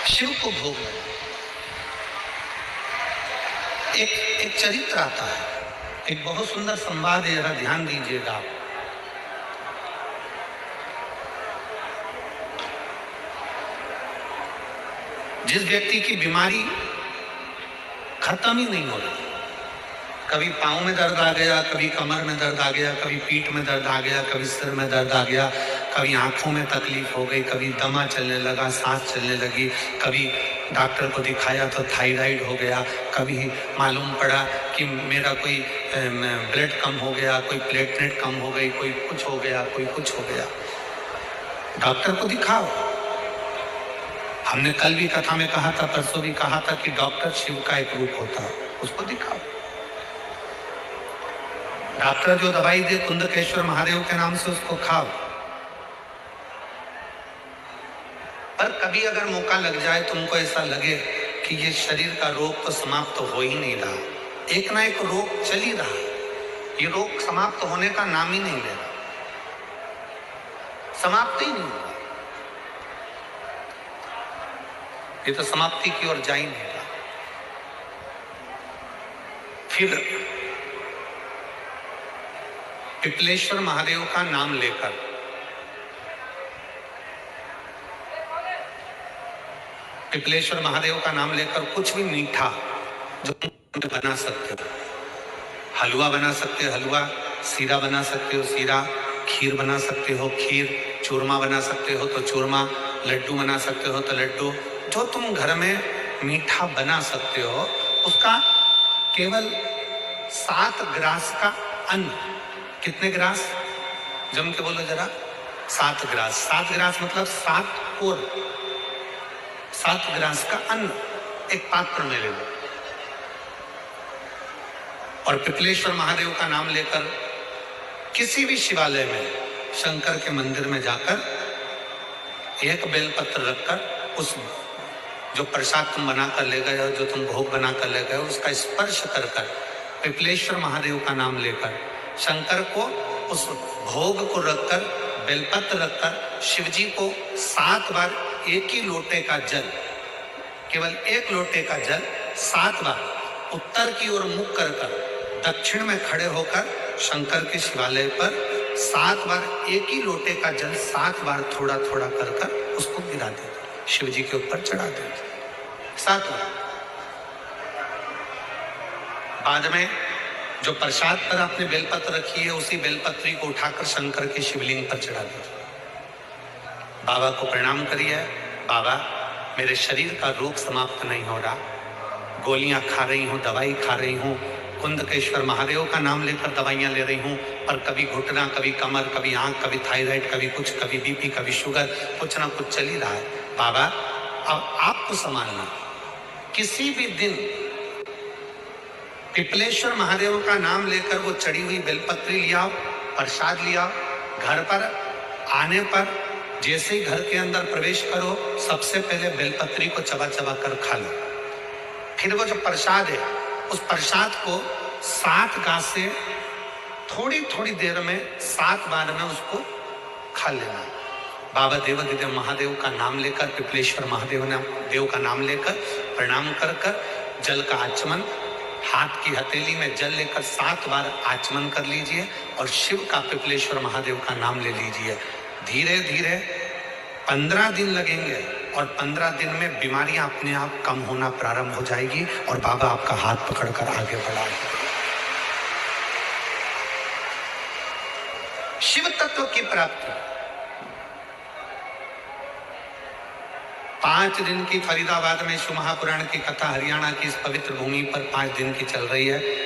शिव को भोग लगा। एक चरित्र आता है, एक बहुत सुंदर संवाद है, जरा ध्यान दीजिएगा। जिस व्यक्ति की बीमारी खत्म ही नहीं हो रही, कभी पाँव में दर्द आ गया, कभी कमर में दर्द आ गया, कभी पीठ में दर्द आ गया, कभी सिर में दर्द आ गया, कभी आंखों में तकलीफ हो गई, कभी दमा चलने लगा, सांस चलने लगी, कभी डॉक्टर को दिखाया तो थायराइड हो गया, कभी मालूम पड़ा कि मेरा कोई ब्लड कम हो गया, कोई प्लेटलेट कम हो गई, कोई कुछ हो गया, कोई कुछ हो गया। डॉक्टर को दिखाओ। हमने कल भी कथा में कहा था, परसों भी कहा था कि डॉक्टर शिव का एक रूप होता है, उसको दिखाओ। डॉक्टर जो दवाई दे कुंदकेश्वर महादेव के नाम से, उसको खाओ। पर कभी अगर मौका लग जाए, तुमको ऐसा लगे कि ये शरीर का रोग तो समाप्त हो ही नहीं रहा, एक ना एक रोग चल ही रहा, ये रोग समाप्त होने का नाम ही नहीं ले रहा, समाप्त ही नहीं हो रहा, ये तो समाप्ति की ओर जा ही नहीं रहा। फिर पिपलेश्वर महादेव का नाम लेकर पिपलेश्वर महादेव का नाम लेकर कुछ भी मीठा जो बना सकते हो, हलवा बना सकते हो, हलवा, सीरा बना सकते हो, सीरा, खीर बना सकते हो, खीर, चूरमा बना सकते हो तो चूरमा, लड्डू बना सकते हो तो लड्डू, जो तुम घर में मीठा बना सकते हो, उसका केवल 7 ग्रास का अन्न। कितने ग्रास? जम के बोलो जरा। 7 ग्रास। 7 ग्रास मतलब 7 कोर, 7 ग्रास का अन्न एक पात्र में ले लो और पिपलेश्वर महादेव का नाम लेकर किसी भी शिवालय में, शंकर के मंदिर में जाकर एक बेलपत्र रखकर उस जो प्रसाद तुम बना कर ले गए हो, जो तुम भोग बना कर ले गए हो, उसका स्पर्श कर कर पिपलेश्वर महादेव का नाम लेकर शंकर को उस भोग को रखकर, बेलपत्र रखकर शिव जी को 7 बार एक ही लोटे का जल, केवल एक लोटे का जल 7 बार उत्तर की ओर मुख कर कर दक्षिण में खड़े होकर शंकर के शिवालय पर 7 बार एक ही लोटे का जल 7 बार थोड़ा थोड़ा कर कर उसको गिरा देते, शिव जी के ऊपर चढ़ा देते 7 बार। बाद में जो प्रसाद पर आपने बेलपत्र रखी है, उसी बेलपत्री को उठाकर शंकर के शिवलिंग पर चढ़ा दीजिए। बाबा को प्रणाम करिए, बाबा मेरे शरीर का रोग समाप्त नहीं हो रहा, गोलियां खा रही हूँ, दवाई खा रही हूँ, कुंदकेश्वर महादेव का नाम लेकर दवाइयां ले रही हूँ, पर कभी घुटना, कभी कमर, कभी आंख, कभी थायराइड, कभी कुछ, कभी बीपी, कभी शुगर, कुछ ना कुछ चल ही रहा है। बाबा अब आपको संभालना। किसी भी दिन पिपलेश्वर महादेव का नाम लेकर वो चढ़ी हुई बेलपत्री लिया, प्रसाद लिया, घर पर आने पर जैसे ही घर के अंदर प्रवेश करो, सबसे पहले बेलपत्री को चबा चबा कर खा लो। फिर वो जो प्रसाद है, उस प्रसाद को 7 गांस से थोड़ी थोड़ी देर में 7 बार में उसको खा लेना। बाबा देवाधिदेव महादेव का नाम लेकर, पिपलेश्वर देव का नाम लेकर प्रणाम कर कर जल का आचमन, हाथ की हथेली में जल लेकर 7 बार आचमन कर लीजिए और शिव का, पिपलेश्वर महादेव का नाम ले लीजिए। धीरे धीरे 15 दिन लगेंगे और 15 दिन में बीमारियां अपने आप कम होना प्रारंभ हो जाएगी और बाबा आपका हाथ पकड़कर आगे बढ़ाएंगे। शिव तत्व की प्राप्ति। 5 दिन की फरीदाबाद में शिव महापुराण की कथा हरियाणा की इस पवित्र भूमि पर 5 दिन की चल रही है।